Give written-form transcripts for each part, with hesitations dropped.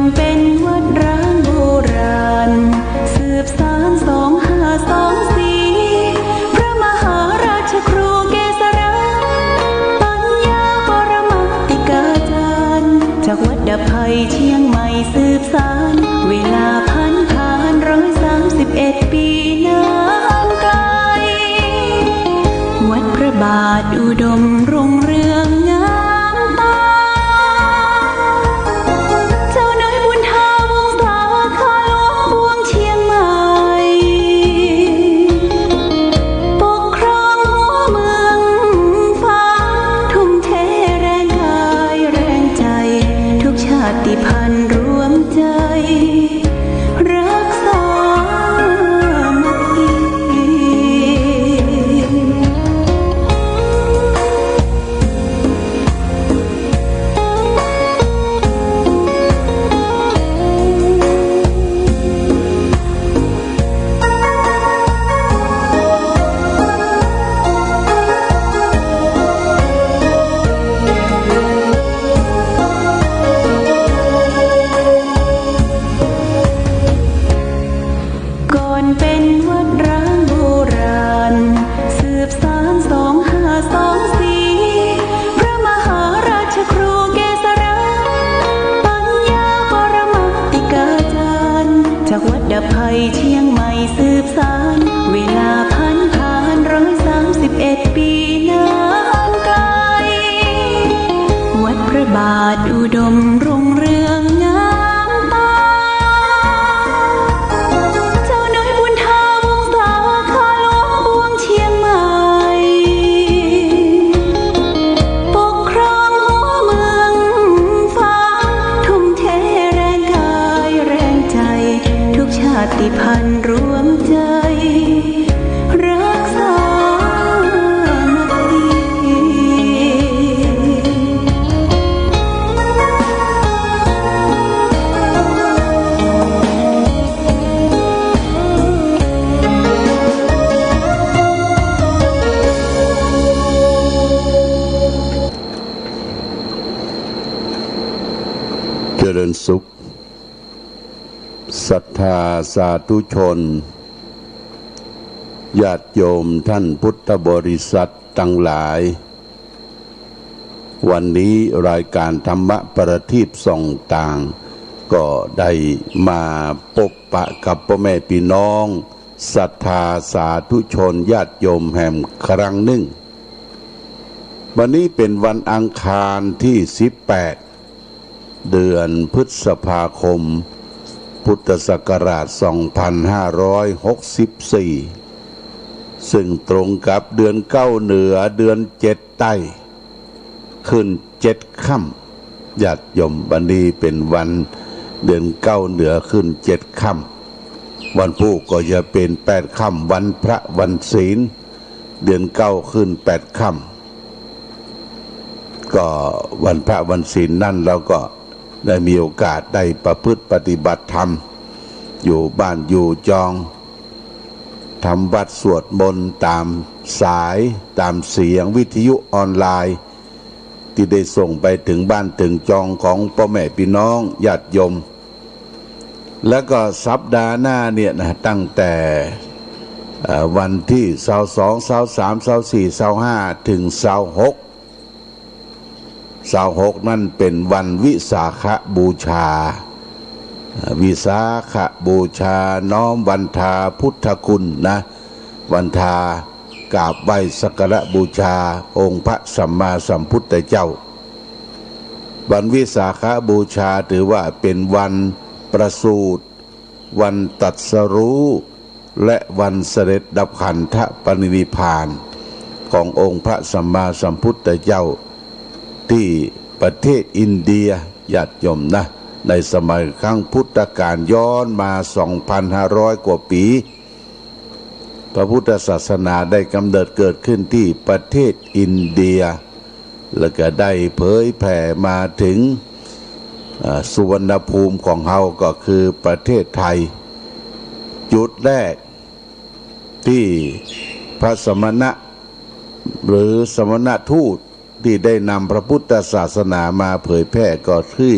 อนเป็นวัดร้างโบราณสืบสาน2524พระมหาราชครูเกษราปัญญาปรมาติกาจารย์จากวัดดับภัยเชียงใหม่สืบสานเวลาผ่าน131 ปีนานไกลวัดพระบาทอุดมรุ่งเรืองงามตาเจ้าน้อยบุญทาวงศาข้าหลวงพวงเชียงใหม่ปกครองหัวเมืองฟ้าทุ่มเทแรงกายแรงใจทุกชาติพันธุ์รวมใจรักษามัคคีเป็นวัดร้างโบราณสืบสาน2524พระมหาราชครูเกษราปัญญาปรมาติกาจารย์จากวัดดับภัยเชียงใหม่สืบสานเวลาผ่าน131 ปีนานไกลวัดพระบาทอุดมรุ่งเรืองงามตาชาติพันธุ์รวมใจรักษามัคคีเจริญสุขศรัทธาสาธุชนญาติโยมท่านพุทธบริษัททั้งหลายวันนี้รายการธรรมะประทีปส่องต่างก็ได้มาพบปะกับพ่อแม่พี่น้องศรัทธาสาธุชนญาติโยมแห่งครั้งหนึ่งวันนี้เป็นวันอังคารที่18เดือนพฤษภาคมพุทธศักราช 2564 ซึ่งตรงกับเดือน9เหนือเดือน7ใต้ขึ้น7ค่ำญาติโยมวันนี้เป็นวันเดือน9เหนือขึ้น7ค่ำวันพุธก็จะเป็น8ค่ำวันพระวันศีลเดือน9ขึ้น8ค่ำก็วันพระวันศีลนั่นเราก็ได้มีโอกาสได้ประพฤติปฏิบัติธรรมอยู่บ้านอยู่จองทำวัดสวดมนต์ตามสายตามเสียงวิทยุออนไลน์ที่ได้ส่งไปถึงบ้านถึงจองของพ่อแม่พี่น้องญาติโยมแล้วก็สัปดาห์หน้าเนี่ยนะตั้งแต่วันที่22 23 24 25ถึง26นั่นเป็นวันวิสาขบูชาวิสาขบูชาน้อมวันทาพุทธคุณนะวันทากราบไหว้สักการะบูชาองค์พระสัมมาสัมพุทธเจ้าวันวิสาขบูชาถือว่าเป็นวันประสูติวันตรัสรู้และวันเสด็จดับขันธปรินิพพานขององค์พระสัมมาสัมพุทธเจ้าที่ประเทศอินเดียญาติโยมนะในสมัยครั้งพุทธกาลย้อนมา 2,500 กว่าปีพระพุทธศาสนาได้กำเนิดเกิดขึ้นที่ประเทศอินเดียแล้วก็ได้เผยแผ่มาถึงสุวรรณภูมิของเราก็คือประเทศไทยจุดแรกที่พระสมณะหรือสมณทูต ที่ได้นำพระพุทธศาสนามาเผยแพร่ก็ที่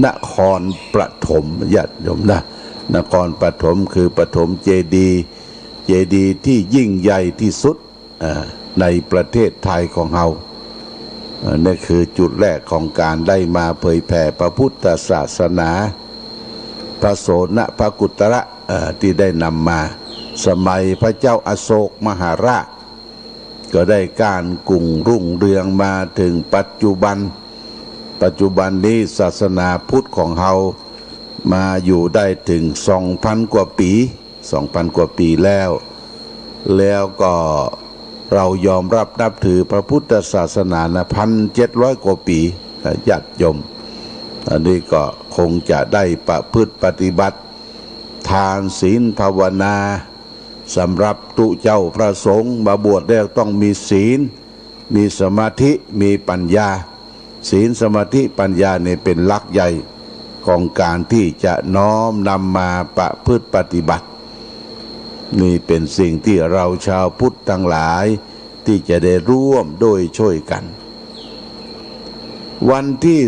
นครปฐมญาติโยมนะนครปฐมคือปฐมเจดีย์ที่ยิ่งใหญ่ที่สุดในประเทศไทยของเรานี่คือจุดแรกของการได้มาเผยแผ่พระพุทธศาสนาพระโสนพระกุตระที่ได้นำมาสมัยพระเจ้าอโศกมหาราชก็ได้การกุ่งรุ่งเรืองมาถึงปัจจุบันนี้ศาสนาพุทธของเรามาอยู่ได้ถึง 2,000 กว่าปี 2,000 กว่าปีแล้วก็เรายอมรับนับถือพระพุทธศาสนานะ 1,700 กว่าปีญาติโยมอันนี้ก็คงจะได้ประพฤติปฏิบัติทานศีลภาวนาสำหรับตุเจ้าพระสงฆ์มาบวชแล้วต้องมีศีลมีสมาธิมีปัญญาศีลสมาธิปัญญาเนี่ยเป็นหลักใหญ่ของการที่จะน้อมนำมาประพฤติปฏิบัตินี่เป็นสิ่งที่เราชาวพุทธทั้งหลายที่จะได้ร่วมโดยช่วยกันวันที่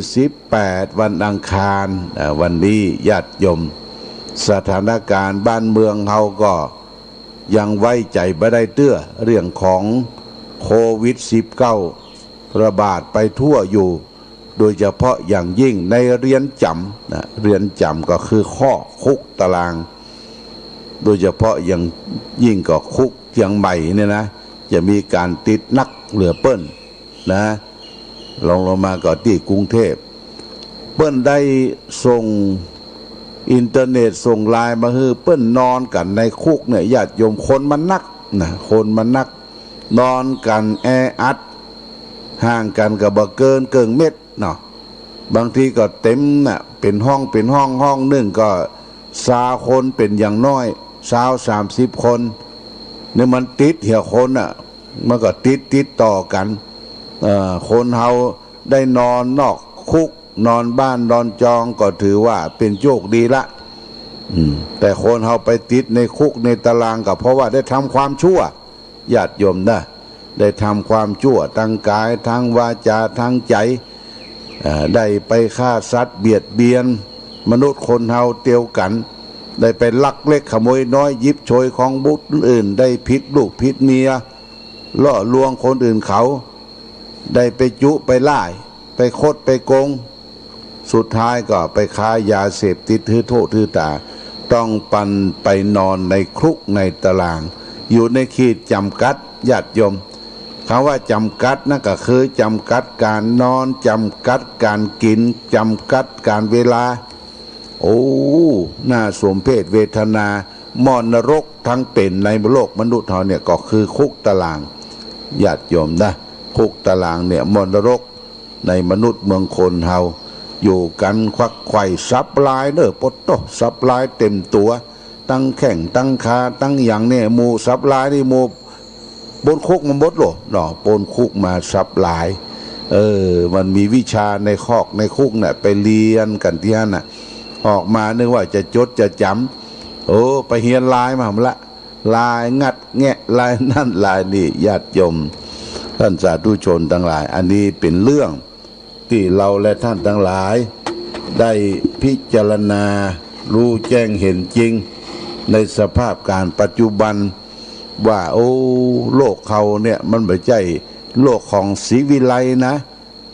18วันอังคารวันนี้ญาติโยมสถานการณ์บ้านเมืองเราก็ยังไว้ใจไม่ได้เตื้อเรื่องของโควิด -19 ระบาดไปทั่วอยู่โดยเฉพาะอย่างยิ่งในเรือนจำนะเรือนจำก็คือข้อคุกตารางโดยเฉพาะอย่างยิ่งก็คุกเชียงใหม่เนี่ยนะจะมีการติดนักเหลือเปิ้นนะลงมาก็ที่กรุงเทพเปิ้นได้ส่งอินเทอร์เน็ตส่งไลน์มาเปิ้นนอนกันในคุกเนี่ยญาติโยมคนมันนักนะคนมันนักนอนกันแออัดห่างกันกับบ่เกินเม็ดเนาะบางทีก็เต็มน่ะเป็นห้องหนึ่งก็20 คนเป็นอย่างน้อย30 คนเนี่ยมันติดเหี่ยวคนอ่ะมันก็ติดต่อกันคนเฮาได้นอนนอกคุกนอนบ้านนอนจองก็ถือว่าเป็นโชคดีละแต่คนเฮาไปติดในคุกในตารางก็เพราะว่าได้ทำความชั่วญาติโยมนะได้ทำความชั่วทั้งกายทั้งวาจาทั้งใจได้ไปฆ่าสัตว์เบียดเบียนมนุษย์คนเฮาเตียวกันได้ไปลักเล็กขโมยน้อยยิบโชยของบุตรอื่นได้ผิดลูกผิดเมียล่อลวงคนอื่นเขาได้ไปจุไปล่ายไปคดไปโกงสุดท้ายก็ไปค้ายาเสพติดถือโทษถือตาต้องปันไปนอนในคุกในตารางอยู่ในขีดจำกัดญาติโยมคำว่าจำกัดนั่นก็คือจำกัดการนอนจำกัดการกินจำกัดการเวลาโอ้น่าสมเพชเวทนามอนนรกทั้งเป็นในโลกมนุษย์เราเนี่ยก็คือคุกตารางญาติโยมนะคุกตารางเนี่ยมอนนรกในมนุษย์เมืองคนเฮาอยู่กันควักไขว่ซับลายเนอปดโตซับลายเต็มตัวตั้งแข่งตั้งคาตั้งอย่างเนี่ยหมู่ซับลายนี่หมู่บนคุกมันบดหรอเนาะปนคุกมาซับลายมันมีวิชาในคอกในคุกเนี่ยไปเรียนกันที่นั่นน่ะออกมานึกว่าจะจดจะจำโอ้ไปเฮียนลายมาละลายงัดแงะลายนั่นลายนี่ญาติโยมท่านสาธุชนทั้งหลายอันนี้เป็นเรื่องที่เราและท่านทั้งหลายได้พิจารณารู้แจ้งเห็นจริงในสภาพการปัจจุบันว่าโอ้โลกเขาเนี่ยมันไม่ใช่โลกของศรีวิไลนะ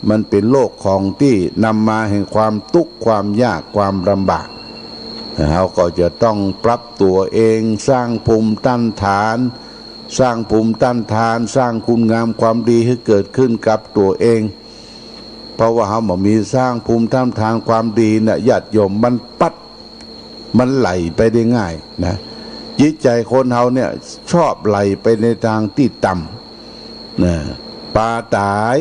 มันเป็นโลกของที่นำมาแห่งความทุกข์ความยากความลำบากเราก็จะต้องปรับตัวเองสร้างภูมิต้านทานสร้างภูมิต้านทานสร้างคุณงามความดีให้เกิดขึ้นกับตัวเองเพราะว่าเขาบอกมีสร้างภูมิต้านทานความดีเนี่ยญาติโยมมันปัดมันไหลไปได้ง่ายนะจิตใจคนเขาเนี่ยชอบไหลไปในทางที่ต่ำนะปลาตาย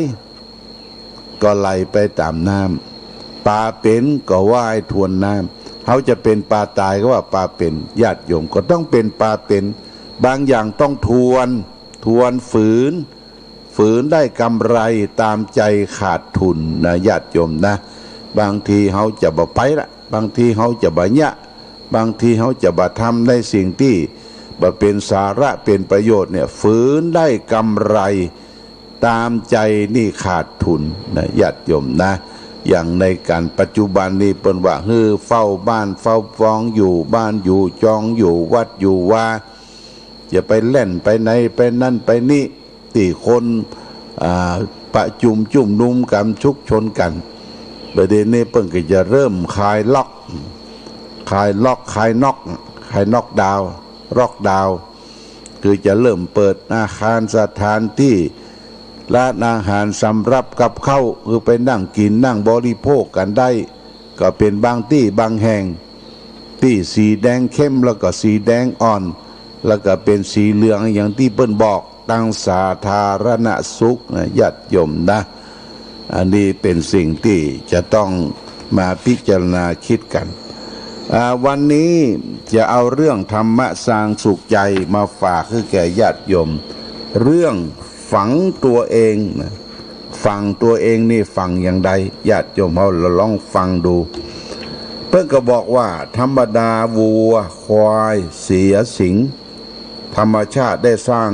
ก็ไหลไปตามน้ำปลาเป็นก็ว่ายทวนน้ำเขาจะเป็นปลาตายก็ว่าปลาเป็นญาติโยมก็ต้องเป็นปลาเป็นบางอย่างต้องทวนฝืนได้กำไรตามใจขาดทุนนะญาติโยมนะบางทีเขาจะบ่ไปละบางทีเขาจะบ่ยะบางทีเขาจะบ่ทำได้สิ่งที่บ่เป็นสาระเป็นประโยชน์เนี่ยฝืนได้กำไร ตามใจนี่ขาดทุนนะญาติโยมนะอย่างในการปัจจุบันนี้เปิ้นว่าเฝ้าบ้านเฝ้าฟองอยู่บ้านอยู่จองอยู่วัดอยู่ว่าจะไปเล่นไปไหนไปนั่นไปนี่ตีคนประจุมจุ่มนุมกันชุกชนกันประเด็นนี้เปิ้นก็จะเริ่มคลายล็อกคลายน็อกดาวน์ล็อกดาวน์คือจะเริ่มเปิดอาคารสถานที่ร้านอาหารสำรับกับข้าวคือไปนั่งกินนั่งบริโภคกันได้ก็เป็นบางที่บางแห่งที่สีแดงเข้มแล้วก็สีแดงอ่อนแล้วก็เป็นสีเหลืองอย่างที่เปิ้นบอกตั้งสาธารณสุขนะญาติโยมนะอันนี้เป็นสิ่งที่จะต้องมาพิจารณาคิดกันวันนี้จะเอาเรื่องธรรมะสร้างสุขใจมาฝากให้แก่ญาติโยมเรื่องฝังตัวเองนะฝังตัวเองนี่ฝังอย่างใดญาติโยมเราลองฟังดูเพิ่นก็บอกว่าธรรมดาวัวควายเสียสิงธรรมชาติได้สร้าง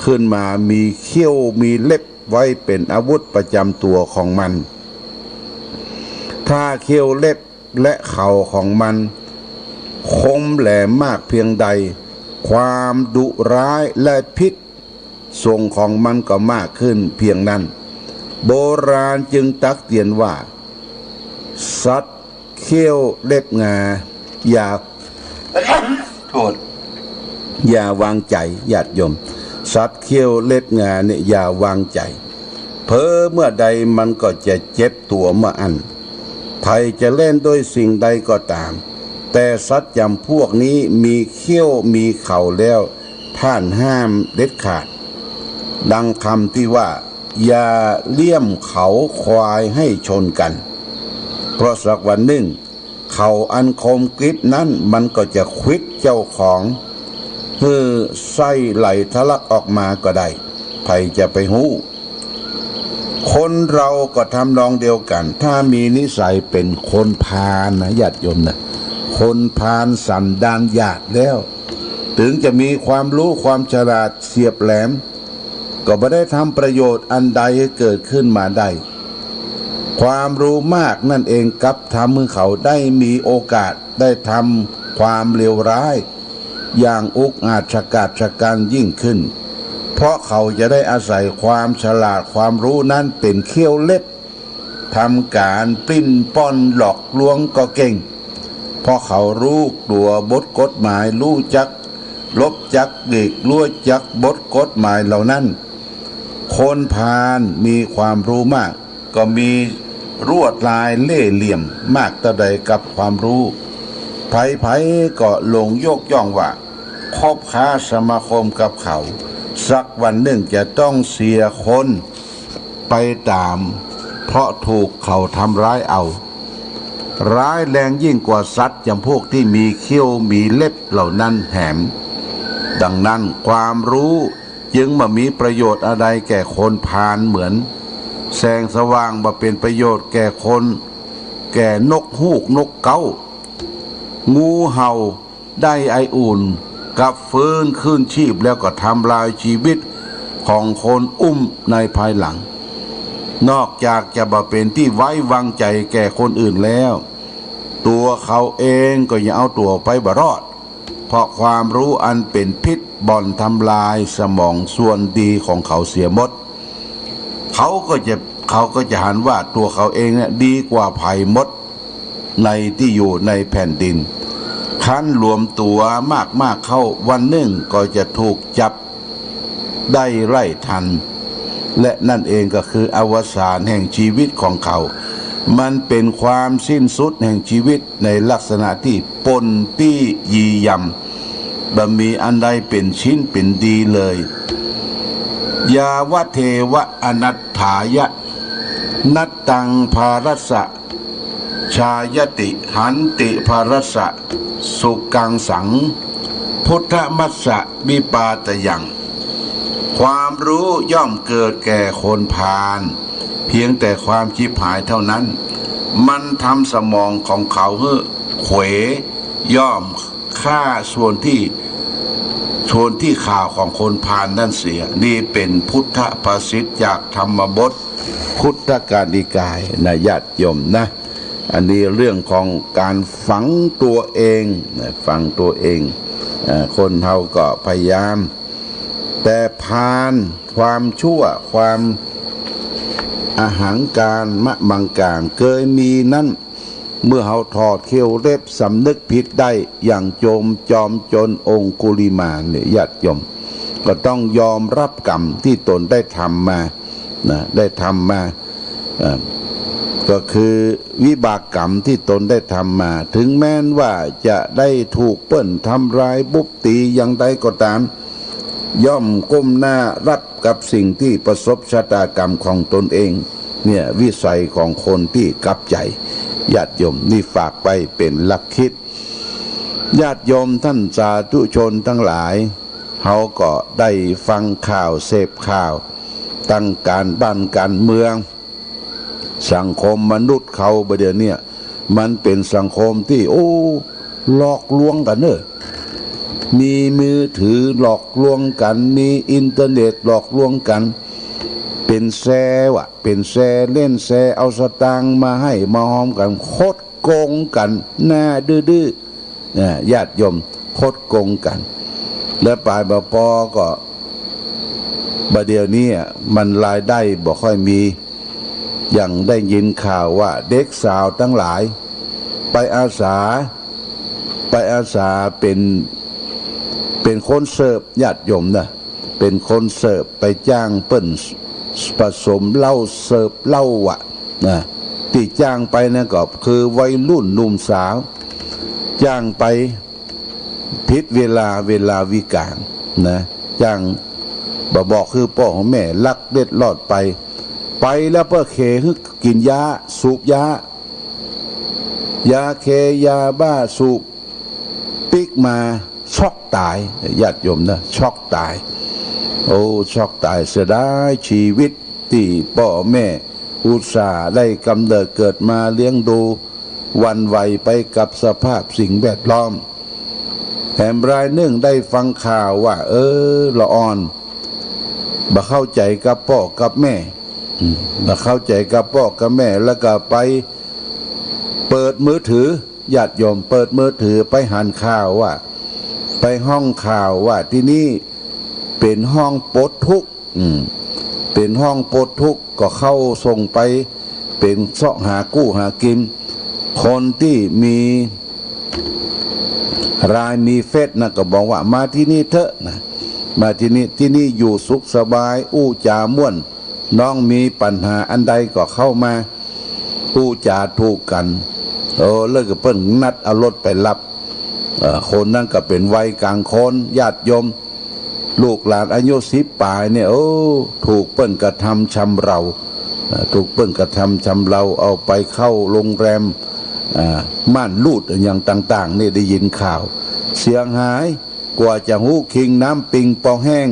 ขึ้นมามีเขี้ยวมีเล็บไว้เป็นอาวุธประจำตัวของมันถ้าเขี้ยวเล็บและเข่าของมันคมแหลมมากเพียงใดความดุร้ายและพิษทรงของมันก็มากขึ้นเพียงนั้นโบราณจึงตักเตือนว่าสัตว์เขี้ยวเล็บงาอย่าโทษอย่าวางใจญาติโยมสัตว์เขี้ยวเล็บงาเนี่ยอย่าวางใจเพ้อเมื่อใดมันก็จะเจ็บตัวเมื่ออันไทยจะเล่นด้วยสิ่งใดก็ตามแต่สัตว์จำพวกนี้มีเขี้ยวมีเข่าแล้วท่านห้ามเด็ดขาดดังคำที่ว่าอย่าเลี่ยมเขาควายให้ชนกันเพราะสักวันหนึ่งเขาอันคมกริบนั้นมันก็จะควิดเจ้าของไส้ไหลทะลักออกมาก็ได้ใครจะไปหู้คนเราก็ทำนองเดียวกันถ้ามีนิสัยเป็นคนพาลนะญาติโยมนะคนพาลสันดานหยาดแล้วถึงจะมีความรู้ความฉลาดเฉียบแหลมก็ไม่ได้ทำประโยชน์อันใดให้เกิดขึ้นมาได้ความรู้มากนั่นเองกับทำให้เขาได้มีโอกาสได้ทำความเลวร้ายอย่างอุกอาจฉกาจฉกันยิ่งขึ้นเพราะเขาจะได้อาศัยความฉลาดความรู้นั้นเป็นเขี้ยวเล็บทำการปลิ้นป้อนหลอกลวงก็เก่งเพราะเขารู้ตัวบทกฎหมายรู้จักลบจักเด็กรู้จักบทกฎหมายเหล่านั้นคนพาลมีความรู้มากก็มีรวดลายเล่ห์เหลี่ยมมากต่อใดกับความรู้ไผๆก็ลงยกย่องว่าคบค้าสมาคมกับเขาสักวันหนึ่งจะต้องเสียคนไปตามเพราะถูกเขาทำร้ายเอาร้ายแรงยิ่งกว่าสัตว์จำพวกที่มีเขี้ยวมีเล็บเหล่านั้นแหมดังนั้นความรู้จึงมามีประโยชน์อะไรแก่คนพาลเหมือนแสงสว่างมาเป็นประโยชน์แก่คนแก่นกฮูกนกเก้างูเห่าได้ไออุ่นกับฟื้นขึ้นชีพแล้วก็ทำลายชีวิตของคนในภายหลังนอกจากจะมาเป็นที่ไว้วางใจแก่คนอื่นแล้วตัวเขาเองก็ยังเอาตัวไปบ่รอดเพราะความรู้อันเป็นพิษบ่อนทำลายสมองส่วนดีของเขาเสียหมดเขาก็จะหันว่าตัวเขาเองเนี่ยดีกว่าภัยมดในที่อยู่ในแผ่นดินขั้นรวมตัวมากเข้าวันหนึ่งก็จะถูกจับได้ไล่ทันและนั่นเองก็คืออวสานแห่งชีวิตของเขามันเป็นความสิ้นสุดแห่งชีวิตในลักษณะที่ปนปี้ยียำบ่มีอันใดเป็นชิ้นเป็นดีเลยยาวะเทวะอนัตถายะนัตตังภารัสสะชายติหันติภารัสสะสุกังสังพุทธมัสสะวิปาตยังความรู้ย่อมเกิดแก่คนพาลเพียงแต่ความชิบหายเท่านั้นมันทำสมองของเขาให้เขวย่อมฆ่าส่วนที่ โทนที่ข่าวของคนพาลนั่นเสียนี่เป็นพุทธภาษิตจากธรรมบทพุทธกานิกายนะญาติโยมนะอันนี้เรื่องของการฝังตัวเองฝังตัวเองคนเฮาก็พยายามแต่พาลความชั่วความอาหังการมะมังการเคยมีนั่นเมื่อเฮาถอดเขี้ยวเล็บสำนึกผิดได้อย่างโจมจอมจนองคุลิมานเนี่ยญาติโยมก็ต้องยอมรับกรรมที่ตนได้ทำมานะได้ทำมาก็คือวิบากกรรมที่ตนได้ทำมาถึงแม้นว่าจะได้ถูกเปิ้นทำร้ายบุบตีอย่างใดก็ตามย่อมก้มหน้ารับกับสิ่งที่ประสบชะตากรรมของตนเองเนี่ยวิสัยของคนที่กลับใจญาติโยมนี่ฝากไปเป็นหลักคิดญาติโยมท่านสาธุชนทั้งหลายเขาก็ได้ฟังข่าวเสพข่าวตั้งการบ้านการเมืองสังคมมนุษย์เขาประเดี๋ยวนี้มันเป็นสังคมที่หลอกลวงกันเนอะมีมือถือหลอกลวงกันมีอินเทอร์เน็ตหลอกลวงกันเป็นแซ่เป็นแซ่เล่นแซ่เอาสตางค์มาให้มาหอมกันโคตรโกงกันหน้าดื้อญาติโยมโคตรโกงกันและปลายปอก็ประเดี๋ยวนี้มันรายได้บ่ค่อยมีอย่างได้ยินข่าวว่าเด็กสาวทั้งหลายไปอาสาเป็นคนเสิร์ฟญาติโยมนะเป็นคนเสิร์ฟไปจ้างเปิ้นผสมเหล้าเสิร์ฟเหล้านะที่จ้างไปนะก็คือวัยรุ่นหนุ่มสาวจ้างไปผิดเวลาวิกาลนะจ้างบอกคือพ่อของแม่ลักเด็ดลอดไปแล้วเพื่อเคฮึกกินยาสูบยาเคยาบ้าสูบปิกมาช็อกตายญาติโยมนะช็อกตายช็อกตายเสียดายชีวิตที่พ่อแม่อุตส่าห์ได้กำเนิดเกิดมาเลี้ยงดูวันไหวไปกับสภาพสิ่งแวดล้อมแถมรายหนึ่งได้ฟังข่าวว่าละอ่อนบ่เข้าใจกับพ่อกับแม่บ่เข้าใจกับพ่อกับแม่แล้วก็ไปเปิดมือถือญาติโยมเปิดมือถือไปหันข่าวว่าไปห้องข่าวว่าที่นี่เป็นห้องปลดทุกข์เป็นห้องปลดทุกข์ก็เข้าส่งไปเป็นเสาะหากู้หากินคนที่มีรายมีเฟซนะก็บอกว่ามาที่นี่เถอะนะมาที่นี่อยู่สุขสบายจาม่วนน้องมีปัญหาอันใดก็เข้ามาจาถูกกันเลิกกับเปิ้นนัดเอารถไปรับคนนั้นก็เป็นวัยกลางคนญาติโยมลูกหลานอายุ10 ปลายเนี่ยถูกเปิ้นกระทำชำเราเอาไปเข้าโรงแรมม่านรูดอย่างต่างๆนี่ได้ยินข่าวเสียหายกว่าจะหูคิงน้ำปิงปองแห้ง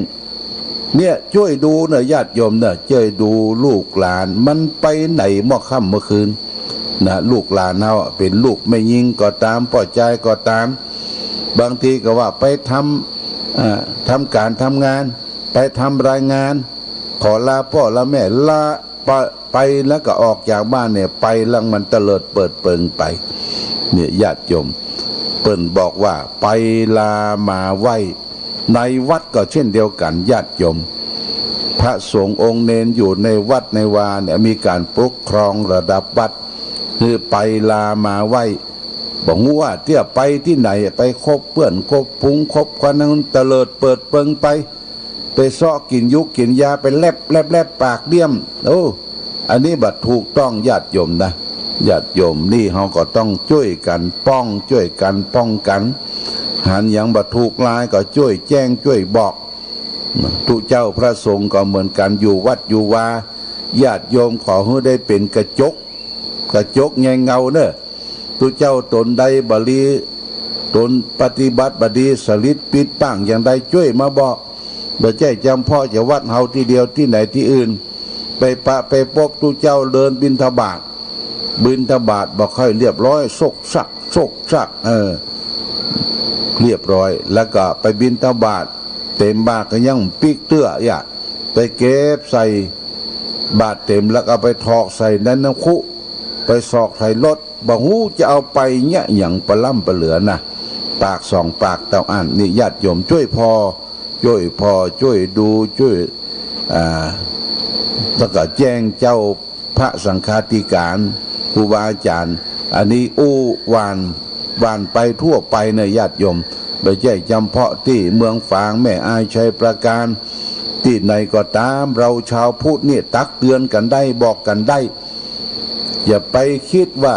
เนี่ยช่วยดูเนอะญาติโยมเนอะช่วยดูลูกหลานมันไปไหนเมื่อค่ำเมื่อคืนนะลูกหลานเราเป็นลูกไม่ยิงก็ตามป่อใจก็ตามบางทีก็ว่าไปทำการทำงานไปทำรายงานขอลาพ่อลาแม่ลาไปแล้วก็ออกจากบ้านเนี่ยไปแล้วมันเตลิดเปิดเปิงไปเนี่ยญาติโยมเปิ้นบอกว่าไปลามาไหว้ในวัดก็เช่นเดียวกันญาติโยมพระสงฆ์องค์เนนอยู่ในวัดในวาเนี่ยมีการปกครองระดับวัดคือไปลามาไหว้บอกว่าเที่ยวไปที่ไหนไปคบเพื่อนคบพุงคบคนนั้นเตลิดเปิดเปิงไปเสาะกินยุกกินยาไปแลบปากเดี่ยมอันนี้บัดถูกต้องญาติโยมนะญาติโยมนี่เขาก็ต้องช่วยกันป้องกันหันอย่างบัดถูกลายก็ช่วยแจ้งช่วยบอกทุกเจ้าพระสงฆ์ก็เหมือนกันอยู่วัดอยู่วาญาติโยมขอให้ได้เป็นกระจกแงเงาเนอะทุกเจ้าตนใดบริตนปฏิบัติบดีสลิดปิดปังอย่างใดช่วยมาบอกบ่ใช่จำพ่อจะวัดเฮาทีเดียวที่ไหนที่อื่นไปพบทุกเจ้าเดินบิณฑบาตบอกค่อยเรียบร้อยซกซักเรียบร้อยแล้วก็ไปบิณฑบาต เต็มบาทก็ยังปีกเตื้ออย่าไปเก็บใส่บาทเต็มแล้วก็ไปทอกใส่นั้นน้ำคุไปสอกใส่รถบ่ฮู้จะเอาไปเนี่ยอย่างปลาล่ำปลาเหลือนะปากสองปากเต่าอ่านนี่ญาติโยมช่วยพอช่วยดูช่วยแล้วก็แจ้งเจ้าพระสังฆาธิการครูบาอาจารย์อันนี้วานไปทั่วไปในญาติโยมไม่ใช่จำเพาะที่เมืองฝางแม่อายชัยประการที่ไหนก็ตามเราชาวพุทธเนี่ยตักเตือนกันได้บอกกันได้อย่าไปคิดว่า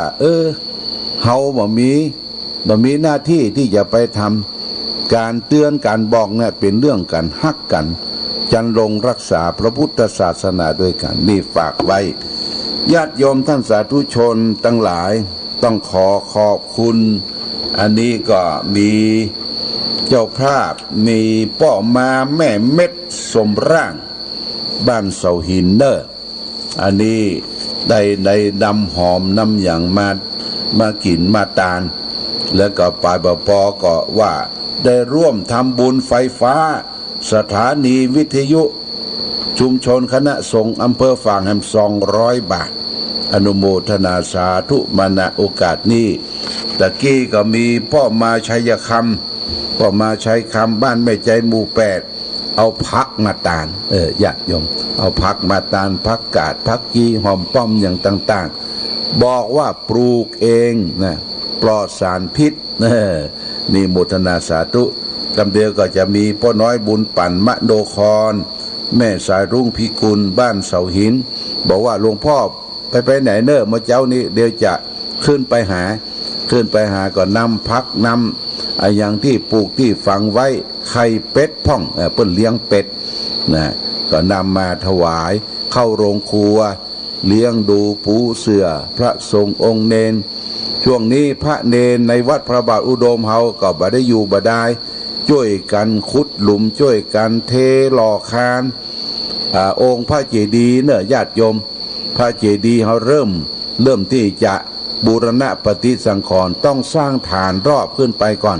เฮาบ่มีหน้าที่ที่จะไปทำการเตือนการบอกเนี่ยเป็นเรื่องการฮักกันจันลงรักษาพระพุทธศาสนาด้วยกันนี่ฝากไว้ญาติโยมท่านสาธุชนทั้งหลายต้องขอบคุณอันนี้ก็มีเจ้าภาพมีป้อมาแม่เม็ดสมร่างบ้านเสาหินเนอร์อันนี้ได้นำหอมนำอย่างมากินมาตาลแล้วก็ปปป.ก็ว่าได้ร่วมทำบุญไฟฟ้าสถานีวิทยุชุมชนคณะสงฆ์อำเภอฝางแห่ง200 บาทอนุโมทนาสาธุมาณโอกาสนี้ตะกี้ก็มีพ่อมาชัยคำพ่อมาชัยคำบ้านแม่ใจหมู่8เอาพักมาตาลญาติโยมเอาพักมาตาลพักกาดพักกีหอมป้อมอย่างต่างๆบอกว่าปลูกเองนะปลอดสารพิษนี่โมทนาสาธุกำเดียวก็จะมีพ่อน้อยบุญปั่นมะโดคอนแม่สายรุ่งพิกุลบ้านเสาหินบอกว่าหลวงพ่อไปไหนเนอะเมื่อเจ้านี้เดี๋ยวจะขึ้นไปหาก็นำพักนำอย่างที่ปลูกที่ฝังไว้ไข่เป็ดพ่องเปิ้นเลี้ยงเป็ดนะก็นำมาถวายเข้าโรงครัวเลี้ยงดูปูเสือพระสงฆ์องค์เนนช่วงนี้พระเนนในวัดพระบาทอุดมเฮาก็บ่ได้อยู่บ่ได้ช่วยกันขุดหลุมช่วยกันเทหล่อคานองค์พระเจดีย์เนี่ยญาติโยมพระเจดีย์เขาเริ่มที่จะบูรณะปฏิสังขรณ์ต้องสร้างฐานรอบขึ้นไปก่อน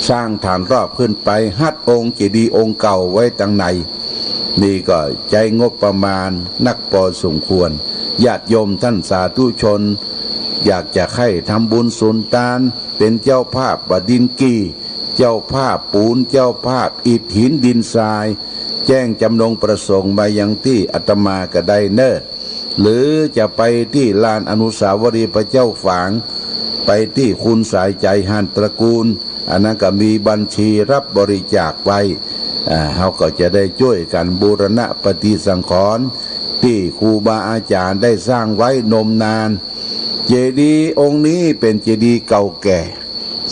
สร้างฐานรอบขึ้นไปฮัดองค์เจดีย์องค์เก่าไว้ตั้งในนี่ก็ใจงบประมาณนักพอสมควรญาติโยมท่านสาธุชนอยากจะให้ทำบุญสุนทานเป็นเจ้าภาพบดินกีเจ้าภาพปูนเจ้าภาพอิฐหินดินทรายแจ้งจำนงประสงค์มายังที่อาตมาก็ได้เนอหรือจะไปที่ลานอนุสาวรีย์พระเจ้าฝางไปที่คุณสายใจหันตระกูลอันนั้นก็มีบัญชีรับบริจาคไว้เขาก็จะได้ช่วยกันบูรณะปฏิสังขรณ์ที่ครูบาอาจารย์ได้สร้างไว้นมนานเจดีย์องค์นี้เป็นเจดีย์เก่าแก่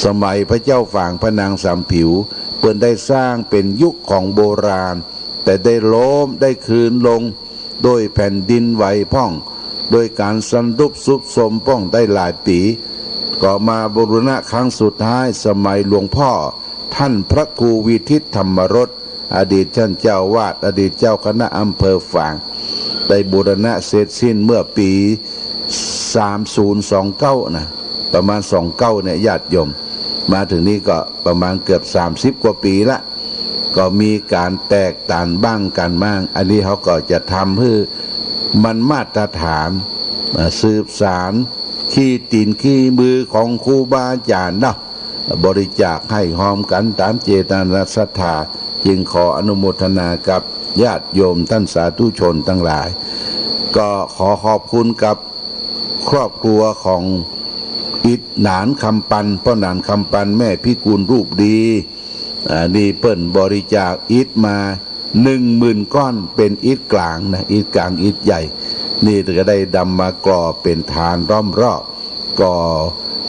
สมัยพระเจ้าฝางพระนางสามผิวเพิ่นได้สร้างเป็นยุคของโบราณแต่ได้ล้มได้คืนลงโดยแผ่นดินไหวพ่องโดยการสันรุปสุบสมพ่องได้หลายปีก็มาบูรณะครั้งสุดท้ายสมัยหลวงพ่อท่านพระครูวิทิตธรรมรสอดีตท่านเจ้าวาดอดีตเจ้าคณะอำเภอฝางได้บูรณะเสร็จสิ้นเมื่อปี3029นะประมาณ29เนี่ยญาติโยมมาถึงนี้ก็ประมาณเกือบ30กว่าปีละก็มีการแตกต่างบ้างกันบ้างอันนี้เขาก็จะทำให้มันมาตรฐานสืบสารขี้ตีนขี้มือของครูบาอาจารย์เนาะบริจาคให้หอมกันตามเจตนาศรัทธาจึงขออนุโมทนากับญาติโยมท่านสาธุชนทั้งหลายก็ขอขอบคุณกับครอบครัวของอิฐหนานคำปันพ่อหนานคำปันแม่พิกุลรูปดีนี่เปิ้นบริจาคอิฐมา10,000 ก้อนเป็นอิฐกลางนะอิฐกลางอิฐใหญ่นี่ก็ได้ดำมากรอเป็นฐานล้อมรอบก็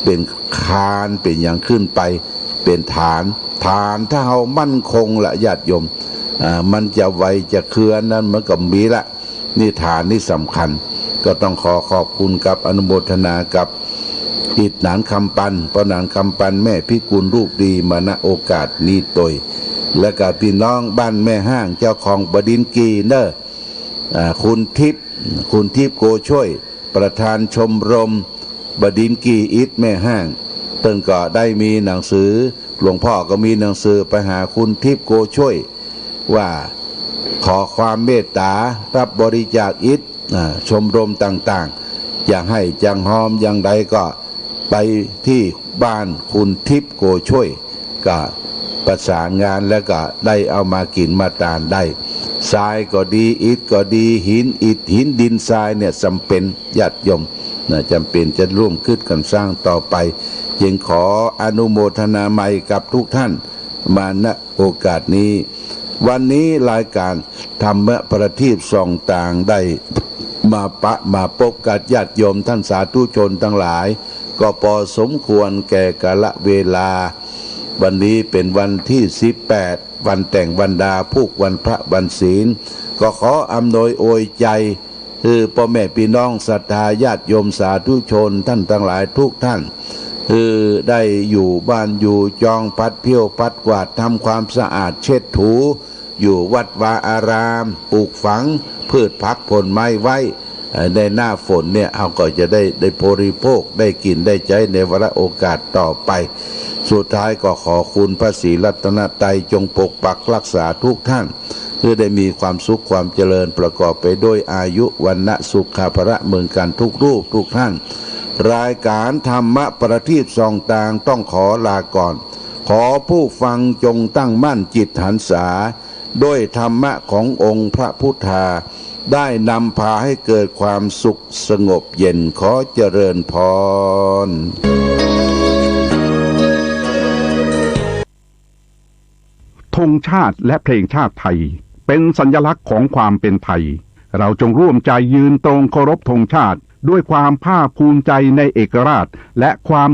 เป็นคานเป็นอย่างขึ้นไปเป็นฐานถ้าเฮามั่นคงละญาติโยมมันจะไวจะเคลื่อนนั้นมันก็มีละนี่ฐานนี่สำคัญก็ต้องขอบคุณกับอนุโมทนากับอิฐหนานคำปันพ่อหนานคำปันแม่พิกุลรูปดีมาณโอกาสนี้ตยและกับพี่น้องบ้านแม่ห้างเจ้าของบดินกีเนอคุณทิพย์โกช่วยประธานชมรมบดินกีอิฐแม่ห้าง ต้นก็ได้มีหนังสือหลวงพ่อก็มีหนังสือไปหาคุณทิพย์โกช่วยว่าขอความเมตตารับบริจาคอิฐชมรมต่างๆอย่างให้จังหอมอย่างใดก็ไปที่บ้านคุณทิพย์โกช่วยก็ประสานงานแล้วก็ได้เอามากินมาทานได้ทรายก็ดีอิฐก็ดีหินอิฐหินดินทรายเนี่ยจำเป็นญาติโยมจำเป็นจะร่วมคิดกันสร้างต่อไปยังขออนุโมทนาใหม่กับทุกท่านมาณโอกาสนี้วันนี้รายการธรรมประทีปส่องต่างได้มาพบกับญาติโยมท่านสาธุชนทั้งหลายก็พอสมควรแก่กาลเวลาวันนี้เป็นวันที่18วันแต่งวันดาพุกวันพระวันศีลก็ขออำนวยอวยใจคือพ่อแม่พี่น้องศรัทธาญาติโยมสาธุชนท่านทั้งหลายทุกท่านคือได้อยู่บ้านอยู่จองพัดเพี้ยวพัดกวาดทำความสะอาดเช็ดถูอยู่วัดวาอารามปลูกฝังพืชผักผลไม้ไว้ในหน้าฝนเนี่ยเราก็จะได้บริโภคได้กินได้ใช้ในวาระโอกาสต่อไปสุดท้ายก็ขอคุณพระศรีรัตนตรัยจงปกปักรักษาทุกท่านเพื่อได้มีความสุขความเจริญประกอบไปด้วยอายุวันนะสุขภระเมืองกันทุกรูปทุกท่านรายการธรรมประทีปส่องต่างต้องขอลาก่อนขอผู้ฟังจงตั้งมั่นจิตหันษาด้วยธรรมะขององค์พระพุทธาได้นำพาให้เกิดความสุขสงบเย็นขอเจริญพรธงชาติและเพลงชาติไทยเป็นสัญลักษณ์ของความเป็นไทยเราจงร่วมใจยืนตรงเคารพธงชาติด้วยความภาคภูมิใจในเอกราชและความ